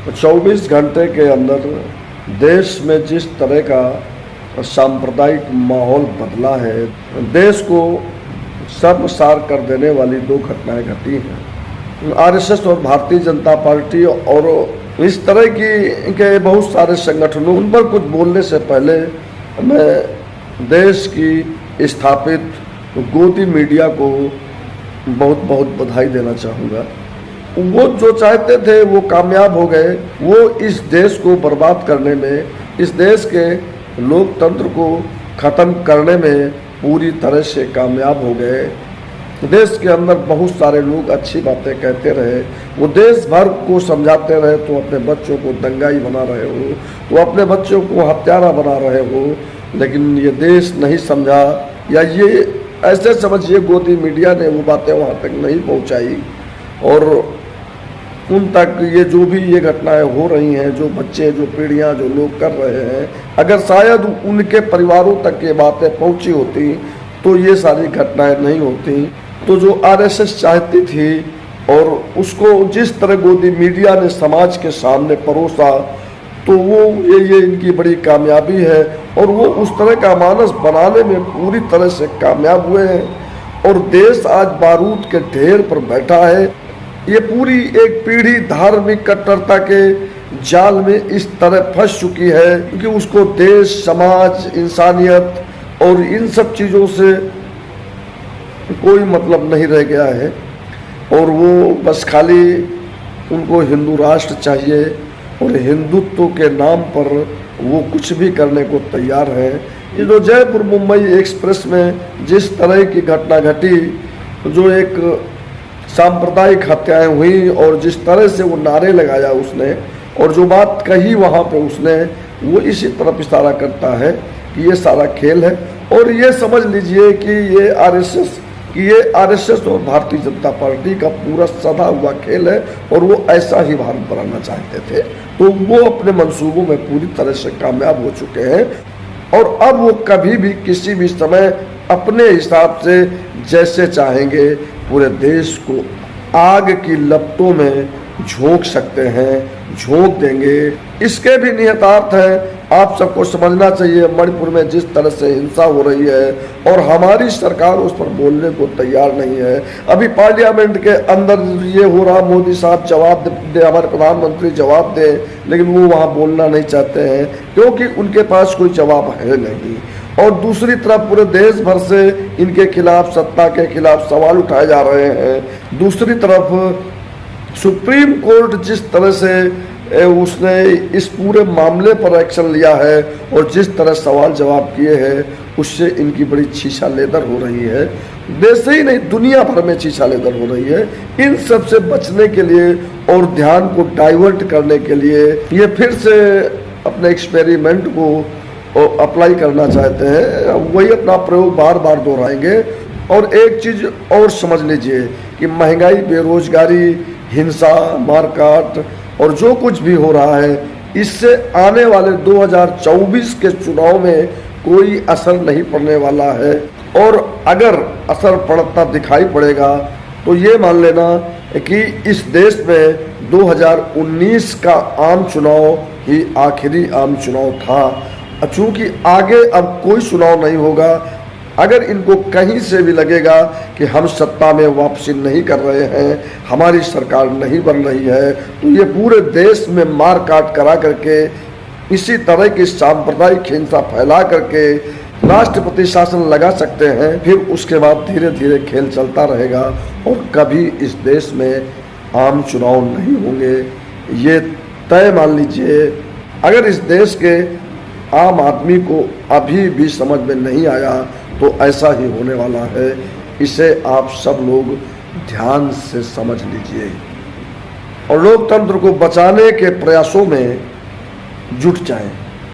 24 घंटे के अंदर देश में जिस तरह का सांप्रदायिक माहौल बदला है, देश को शर्मसार कर देने वाली दो घटनाएं घटी हैं। आरएसएस और भारतीय जनता पार्टी और इस तरह की के बहुत सारे संगठनों, उन पर कुछ बोलने से पहले मैं देश की स्थापित गोदी मीडिया को बहुत बहुत बधाई देना चाहूँगा। वो जो चाहते थे वो कामयाब हो गए। वो इस देश को बर्बाद करने में, इस देश के लोकतंत्र को ख़त्म करने में पूरी तरह से कामयाब हो गए। देश के अंदर बहुत सारे लोग अच्छी बातें कहते रहे, वो देश भर को समझाते रहे, तो अपने बच्चों को दंगाई बना रहे हो, तो अपने बच्चों को हत्यारा बना रहे हो, लेकिन ये देश नहीं समझा, या ये ऐसे समझिए गोदी मीडिया ने वो बातें वहाँ तक नहीं पहुँचाई और उन तक ये जो भी ये घटनाएं हो रही हैं, जो बच्चे, जो पीढ़ियाँ, जो लोग कर रहे हैं, अगर शायद उनके परिवारों तक ये बातें पहुँची होती तो ये सारी घटनाएं नहीं होती। तो जो आरएसएस चाहती थी और उसको जिस तरह गोदी मीडिया ने समाज के सामने परोसा, तो वो ये इनकी बड़ी कामयाबी है और वो उस तरह का मानस बनाने में पूरी तरह से कामयाब हुए हैं और देश आज बारूद के ढेर पर बैठा है। ये पूरी एक पीढ़ी धार्मिक कट्टरता के जाल में इस तरह फंस चुकी है क्योंकि उसको देश, समाज, इंसानियत और इन सब चीज़ों से कोई मतलब नहीं रह गया है और वो बस खाली उनको हिंदू राष्ट्र चाहिए और हिंदुत्व के नाम पर वो कुछ भी करने को तैयार है। ये जो जयपुर मुंबई एक्सप्रेस में जिस तरह की घटना घटी, जो एक सांप्रदायिक हत्याएं हुई और जिस तरह से वो नारे लगाया उसने और जो बात कही वहाँ पे उसने, वो इसी तरफ इशारा करता है कि ये सारा खेल है। और ये समझ लीजिए कि ये आरएसएस और भारतीय जनता पार्टी का पूरा सधा हुआ खेल है और वो ऐसा ही भारत बनाना चाहते थे। तो वो अपने मंसूबों में पूरी तरह से कामयाब हो चुके हैं और अब वो कभी भी किसी भी समय अपने हिसाब से जैसे चाहेंगे पूरे देश को आग की लपटों में झोंक सकते हैं, झोंक देंगे। इसके भी निहितार्थ हैं। आप सबको समझना चाहिए मणिपुर में जिस तरह से हिंसा हो रही है और हमारी सरकार उस पर बोलने को तैयार नहीं है। अभी पार्लियामेंट के अंदर ये हो रहा, मोदी साहब जवाब दे, हमारे प्रधानमंत्री जवाब दे, लेकिन वो वहाँ बोलना नहीं चाहते हैं क्योंकि उनके पास कोई जवाब है नहीं। और दूसरी तरफ पूरे देश भर से इनके खिलाफ, सत्ता के खिलाफ सवाल उठाए जा रहे हैं। दूसरी तरफ सुप्रीम कोर्ट जिस तरह से उसने इस पूरे मामले पर एक्शन लिया है और जिस तरह सवाल जवाब किए हैं, उससे इनकी बड़ी छीछा लेदर हो रही है। देश ही नहीं, दुनिया भर में छीछा लेदर हो रही है। इन सब से बचने के लिए और ध्यान को डाइवर्ट करने के लिए ये फिर से अपने एक्सपेरिमेंट को अप्लाई करना चाहते हैं। वही अपना प्रयोग बार बार दोहराएंगे। और एक चीज़ और समझ लीजिए कि महंगाई, बेरोजगारी, हिंसा, मारकाट और जो कुछ भी हो रहा है, इससे आने वाले 2024 के चुनाव में कोई असर नहीं पड़ने वाला है। और अगर असर पड़ता दिखाई पड़ेगा तो ये मान लेना कि इस देश में 2019 का आम चुनाव ही आखिरी आम चुनाव था। चूँकि आगे अब कोई चुनाव नहीं होगा, अगर इनको कहीं से भी लगेगा कि हम सत्ता में वापसी नहीं कर रहे हैं, हमारी सरकार नहीं बन रही है, तो ये पूरे देश में मार काट करा करके, इसी तरह की सांप्रदायिक हिंसा फैला करके राष्ट्रपति शासन लगा सकते हैं। फिर उसके बाद धीरे धीरे खेल चलता रहेगा और कभी इस देश में आम चुनाव नहीं होंगे। ये तय मान लीजिए। अगर इस देश के आम आदमी को अभी भी समझ में नहीं आया तो ऐसा ही होने वाला है। इसे आप सब लोग ध्यान से समझ लीजिए और लोकतंत्र को बचाने के प्रयासों में जुट जाएं।